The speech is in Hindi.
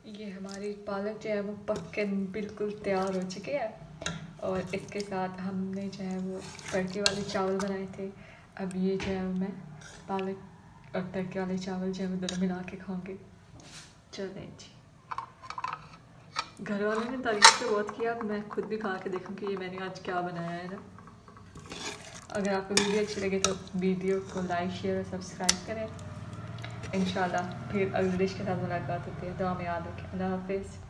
ये हमारी पालक जो है वो पक के बिल्कुल तैयार हो चुकी है और इसके साथ हमने जो है वो तड़के वाले चावल बनाए थे। अब ये जो है मैं पालक और तड़के वाले चावल जो है वो दोनों मिला के खाऊंगी। चलें जी। घर वालों ने तारीफ तो बहुत किया, अब मैं खुद भी खा के देखूँ कि ये मैंने आज क्या बनाया है ना। अगर आपको वीडियो अच्छी लगे तो वीडियो को लाइक शेयर और सब्सक्राइब करें। इंशाल्लाह फिर अगले डिश के साथ मुलाकात होती है। दुआ में याद रखें। अल्लाह हाफिज़।